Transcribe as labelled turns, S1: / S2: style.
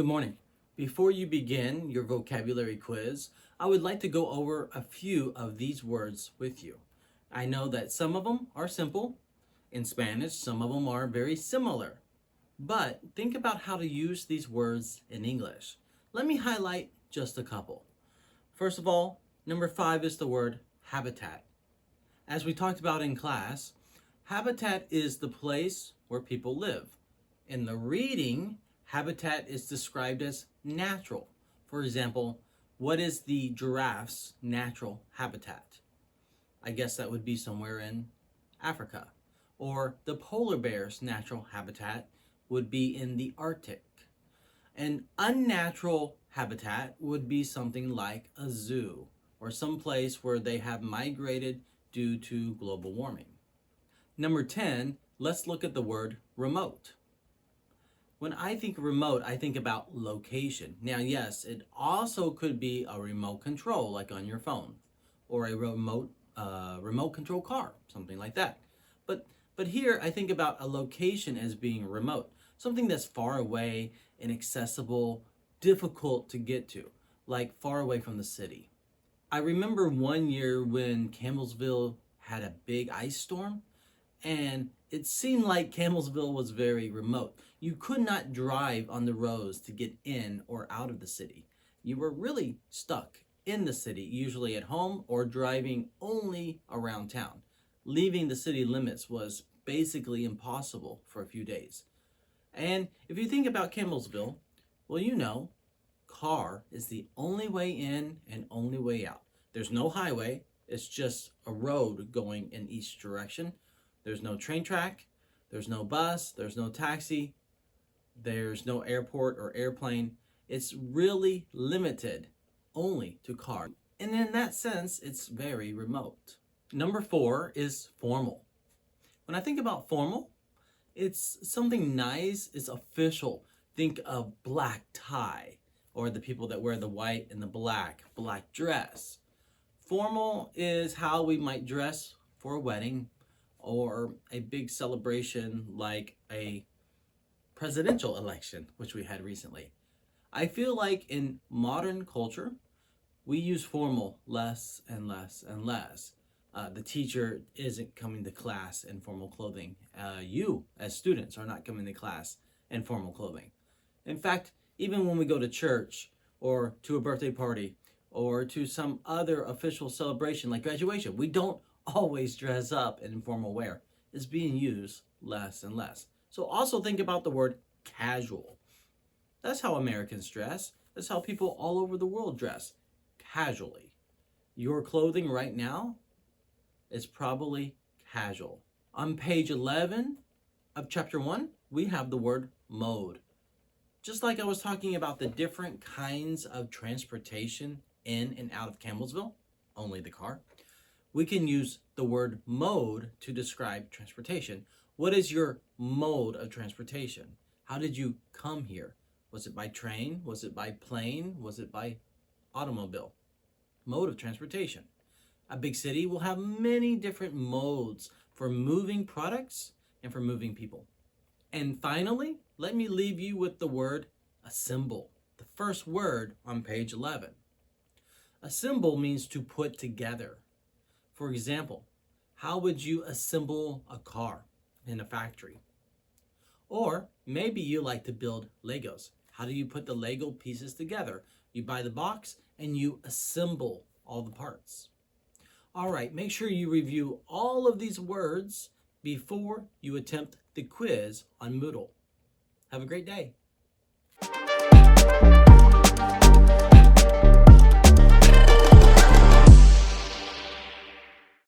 S1: Good morning. Before you begin your vocabulary quiz, I would like to go over a few of these words with you. I know that some of them are simple. In Spanish, some of them are very similar. But think about how to use these words in English. Let me highlight just a couple. First of all, number 5 is the word habitat. As we talked about in class, habitat is the place where people live. In the reading, habitat is described as natural. For example, what is the giraffe's natural habitat? I guess that would be somewhere in Africa. Or the polar bear's natural habitat would be in the Arctic. An unnatural habitat would be something like a zoo or some place where they have migrated due to global warming. Number 10, let's look at the word remote. When I think remote, I think about location. Now, yes, it also could be a remote control, like on your phone, or a remote control car, something like that. But here, I think about a location as being remote, something that's far away, inaccessible, difficult to get to, like far away from the city. I remember one year when Campbellsville had a big ice storm, and it seemed like Campbellsville was very remote. You could not drive on the roads to get in or out of the city. You were really stuck in the city, usually at home or driving only around town. Leaving the city limits was basically impossible for a few days. And if you think about Campbellsville, well, you know, car is the only way in and only way out. There's no highway. It's just a road going in each direction. There's no train track. There's no bus. There's no taxi. There's no airport or airplane. It's really limited only to car. And in that sense, it's very remote. Number 4 is formal. When I think about formal, it's something nice, it's official. Think of black tie, or the people that wear the white and the black dress. Formal is how we might dress for a wedding or a big celebration like a presidential election, which we had recently. I feel like in modern culture, we use formal less and less and less. The teacher isn't coming to class in formal clothing. You, as students, are not coming to class in formal clothing. In fact, even when we go to church or to a birthday party or to some other official celebration like graduation, we don't always dress up in formal wear. It's being used less and less. So also think about the word casual. That's how Americans dress. That's how people all over the world dress, casually. Your clothing right now is probably casual. On page 11 of chapter 1, we have the word mode. Just like I was talking about the different kinds of transportation in and out of Campbellsville, only the car, we can use the word mode to describe transportation. What is your mode of transportation? How did you come here? Was it by train? Was it by plane? Was it by automobile? Mode of transportation. A big city will have many different modes for moving products and for moving people. And finally, let me leave you with the word assemble, the first word on page 11. Assemble means to put together. For example, how would you assemble a car in a factory? Or maybe you like to build Legos. How do you put the Lego pieces together? You buy the box and you assemble all the parts. All right, make sure you review all of these words before you attempt the quiz on Moodle. Have a great day.